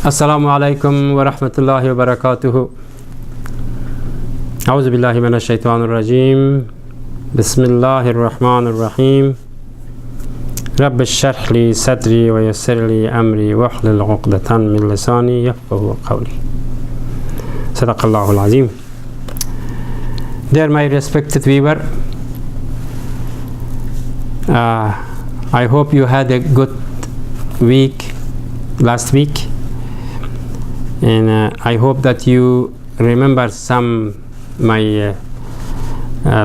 Assalamu alaikum wa rahmatullahi wa barakatuhu. A'udhu billahi minash shaitanir rajim. Bismillahir rahmanir rahim. Rabbi shrah li sadri wa yassir li amri wahlul 'uqdatan min lisani yafqahu qawli. Sadaqallahul azim. Dear my respected viewer, I hope you had a good week last week, and I hope that you remember some my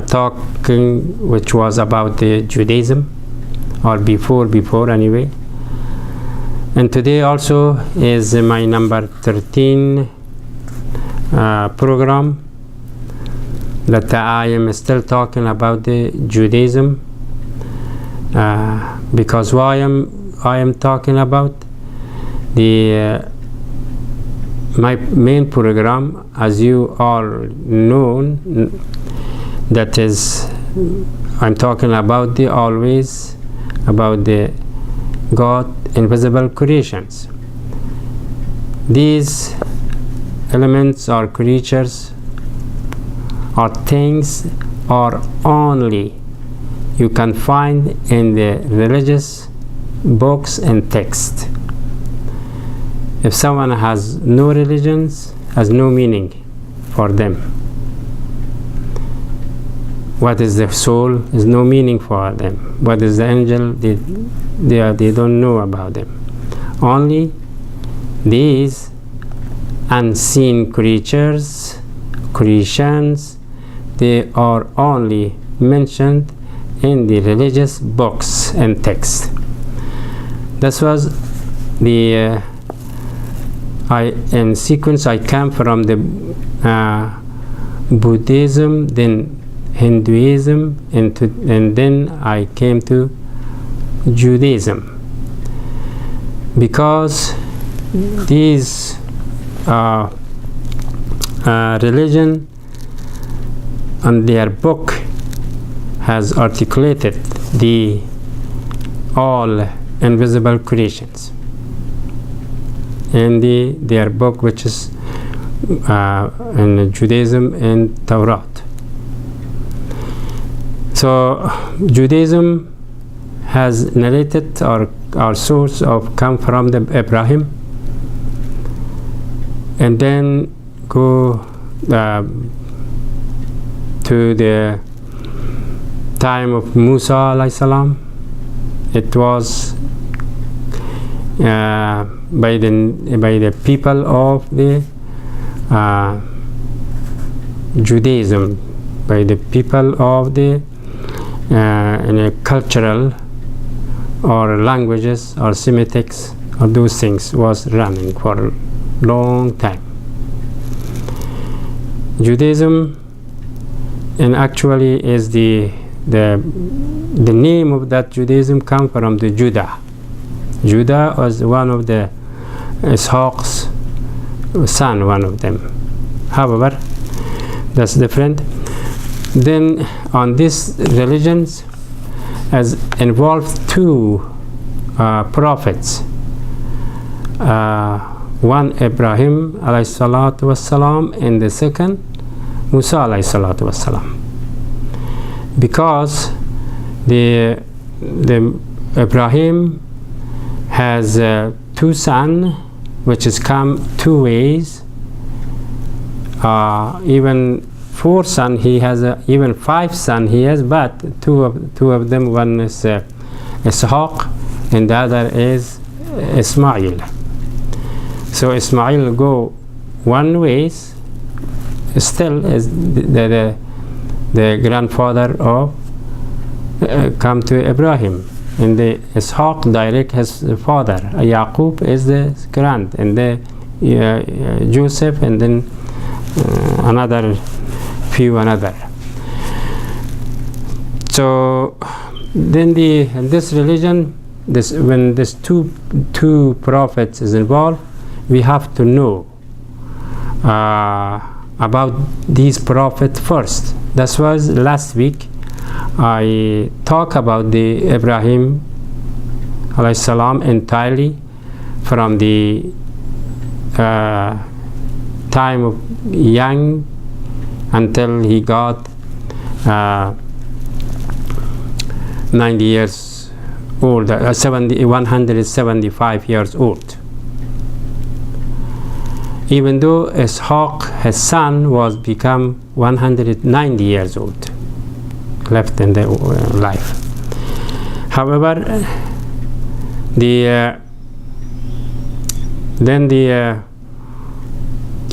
talking which was about the Judaism, or before anyway. And today also is my number 13 program that I am still talking about the Judaism, because why I am talking about the my main program, as you all know, that is, I'm talking about the always about the God invisible creations. These elements or creatures or things are only you can find in the religious books and text. If someone has no religions, has no meaning for them. What is the soul is no meaning for them. What is the angel, they don't know about them. Only these unseen creatures, creations, they are only mentioned in the religious books and text. This was the in sequence I came from the Buddhism, then Hinduism, and then I came to Judaism, because these religion and their book has articulated the all invisible creations in their book, which is in Judaism and Torah. So Judaism has narrated our source of come from the Abraham, and then go to the time of Musa alayhi salam. It was by the people of the Judaism, by the people of the in a cultural or languages or Semitics or those things was running for a long time. Judaism, and actually is the name of that Judaism come from the Judah. Judah was one of the Ishaq's son, one of them. However, that's different. Then on these religions has involved two prophets. One Ibrahim alayhi salatu wassalam, and the second Musa alayhi salatu wassalam. Because the Ibrahim has two sons, which has come two ways. Even 4 sons he has, even 5 sons he has, but two of them, one is Ishaq and the other is Ismail. So Ismail go one ways, still is the grandfather of come to Ibrahim, and the Ishaq direct his father. Yaqub is the grand, and the Joseph, and then another. So then this religion, when this two prophets is involved, we have to know about these prophets first. That was last week. I talk about the Ibrahim alayhi salam entirely from the time of young until he got 90 years old, 175 years old. Even though Ishaq, his son, was become 190 years old, left in the life. However,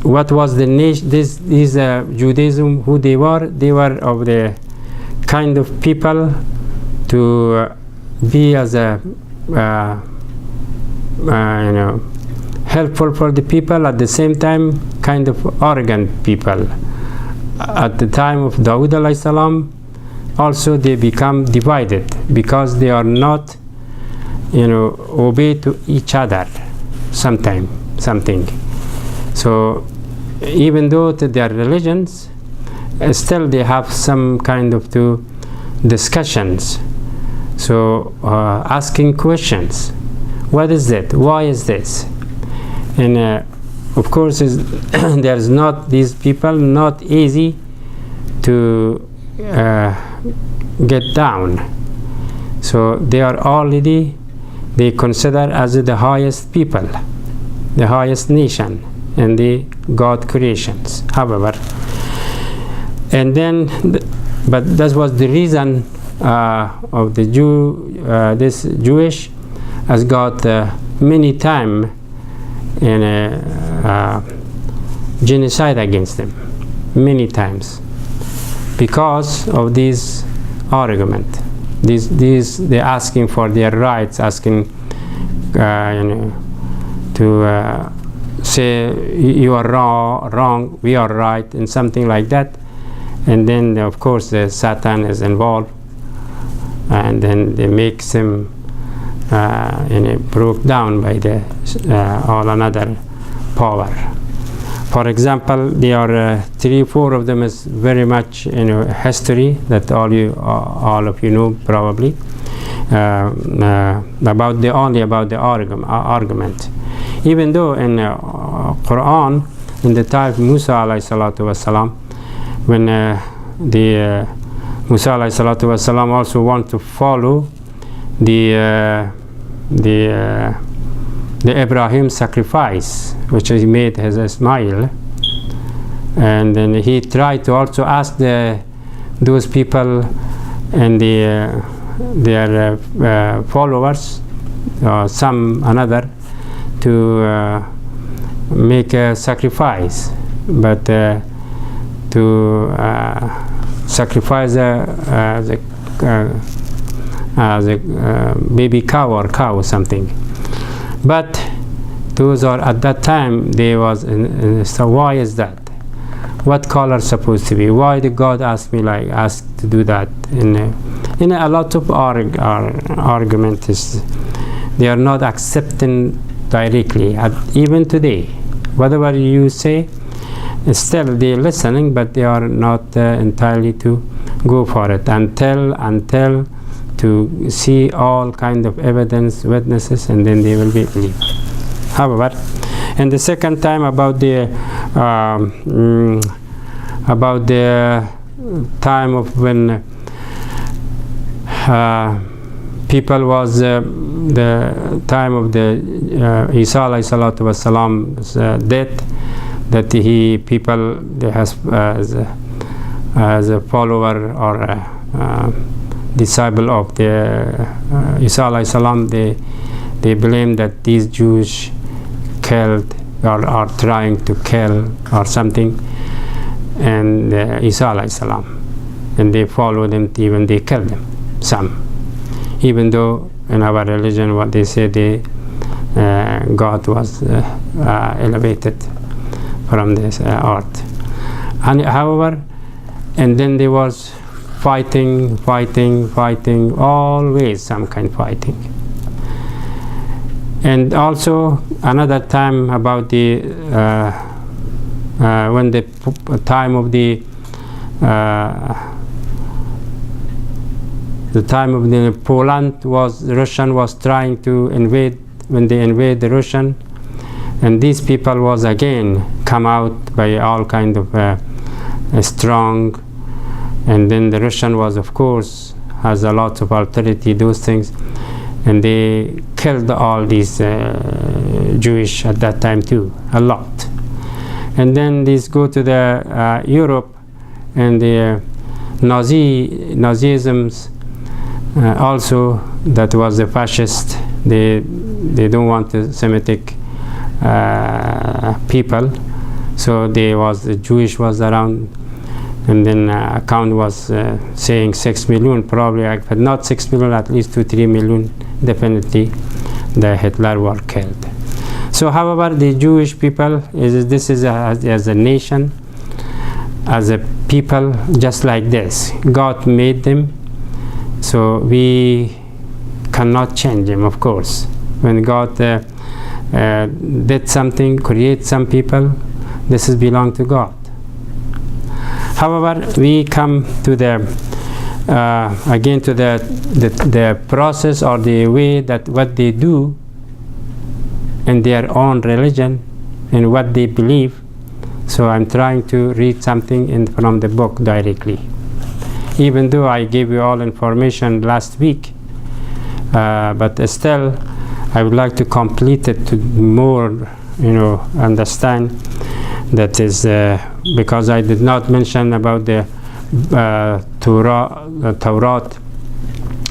what was the nation? These Judaism, who they were? They were of the kind of people to be as a helpful for the people, at the same time kind of arrogant people. At the time of Dawood alayhi salam, also they become divided because they are not obey to each other something. So even though to their religions, still they have some kind of discussions. So asking questions, what is that? Why is this? And of course there's not, these people not easy to get down. So they are already, they consider as the highest people, the highest nation in the God creations. However, and then but that was the reason of the this Jewish has got many time in genocide against them, many times, because of this argument. They're asking for their rights, asking to say you are wrong, we are right, and something like that. And then of course the Satan is involved, and then they make them broke down by the all another power. For example, there are 3-4 of them is very much history that all of you know probably about the argument. Even though in Quran, in the time of Musa alayhi salatu wasalam, when the Musa alayhi salatu wasalam also want to follow the Ibrahim sacrifice, which he made as Ismail, and then he tried to also ask those people and their followers, some another, to make a sacrifice, but to sacrifice the baby cow or cow or something. But those are at that time they was so why is that? What color supposed to be? Why did God ask to do that? In a lot of argument is they are not accepting directly. Even today, whatever you say, still they're listening, but they are not entirely to go for it until to see all kind of evidence, witnesses, and then they will be believed. However, and the second time about the time of when people was the time of the Isa alayhi salatu wasalam's death, that people they has as a follower or disciple of the Isa alayhi salam, they blame that these Jews killed or are trying to kill or something, and Isa alayhi salam, and they follow them, even they kill them, some. Even though in our religion what they say, God was elevated from this earth. And however, and then there was fighting, always some kind of fighting. And also another time about the when the time of the Poland was, Russian was trying to invade, when they invade the Russian, And these people was again come out by all kind of strong, and then the Russian was, of course, has a lot of authority, those things, and they killed all these Jewish at that time too, a lot. And then these go to the Europe, and the Nazisms also, that was the fascist. They don't want the Semitic people, so the Jewish was around, and then account was saying 6 million, probably, but not 6 million, at least 2-3 million, definitely, the Hitler were killed. So, however, the Jewish people this is as a nation, as a people, just like this. God made them, so we cannot change them, of course. When God did something, create some people, this is belong to God. However, we come to the again to the process or the way that what they do in their own religion and what they believe. So I'm trying to read something from the book directly, even though I gave you all information last week, but still I would like to complete it to more, understand. That is because I did not mention about the Torah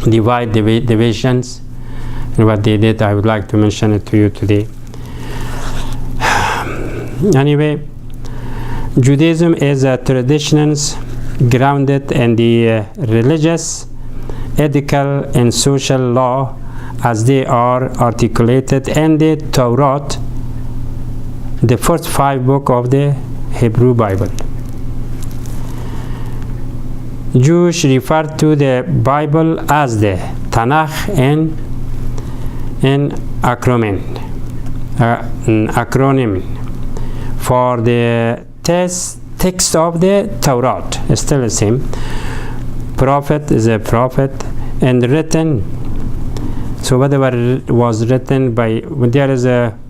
divisions and what they did. I would like to mention it to you today. Anyway, Judaism is a traditions grounded in the religious, ethical, and social law as they are articulated in the Torah, the first 5 books of the Hebrew Bible. Jews refer to the Bible as the Tanakh and acronym for the text of the Torah. It's still the same. Prophet is a prophet, and written. So whatever was written by, when there is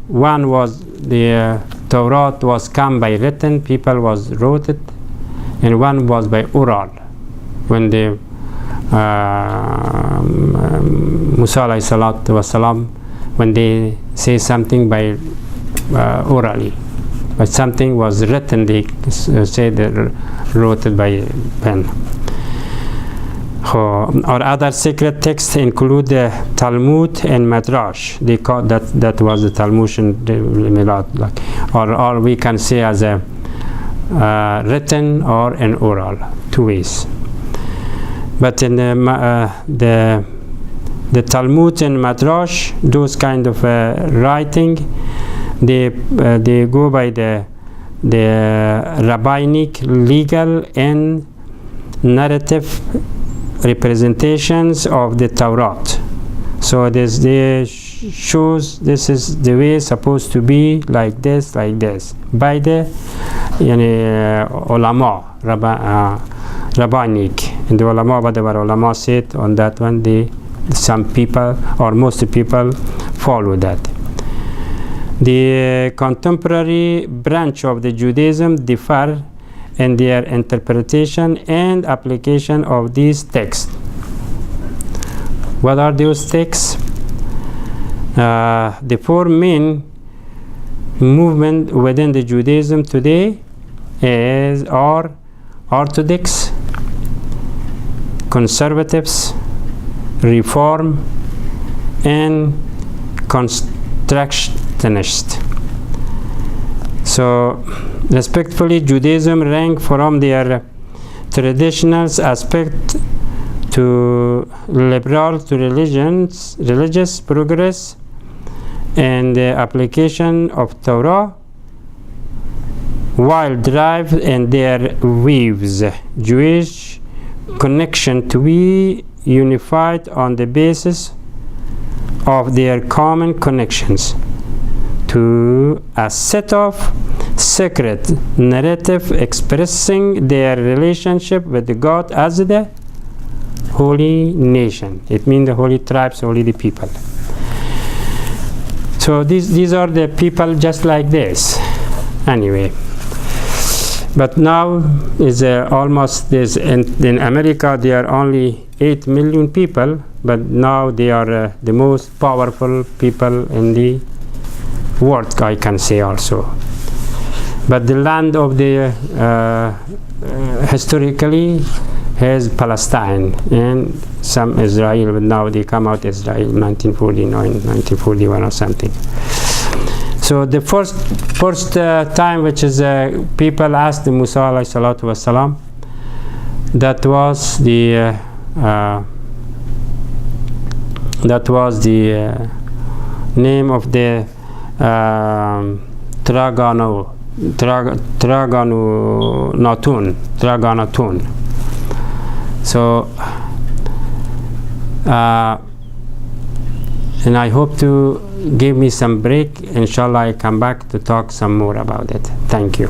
one was the Torah was come by written, people was wrote it, and one was by oral, when the Musa alayhi salatu wasalam, when they say something by orally, but something was written, they say they wrote it by pen. Or other sacred texts include the Talmud and Midrash. They call that was the Talmud and the Milad, or we can say as a written or an oral, 2 ways. But in the Talmud and Midrash, those kind of writing, they go by the rabbinic, legal, and narrative representations of the Torah. So they shows this is the way it's supposed to be, like this, by the ulama, rabbinic. And the ulama, whatever ulama said on that one, some people or most people follow that. The contemporary branch of the Judaism differ in their interpretation and application of these texts. What are those texts? The 4 main movements within the Judaism today are Orthodox, Conservatives, Reform, and Constructionist. So, respectfully, Judaism rank from their traditional aspect to liberal to religious progress and the application of Torah, while drive in their weaves Jewish connection to be unified on the basis of their common connections to a set of sacred narrative expressing their relationship with God as the holy nation. It means the holy tribes, holy the people. So these are the people just like this. Anyway, but now is almost this in America there are only 8 million people, but now they are the most powerful people in the world, I can say also. But the land of the historically has Palestine and some Israel, but now they come out Israel 1949, 1941 or something. So the first time which is people asked Musa alayhi salatu wasalam, that was the name of the Traganatun. So and I hope to give me some break. Inshallah, I come back to talk some more about it. Thank you.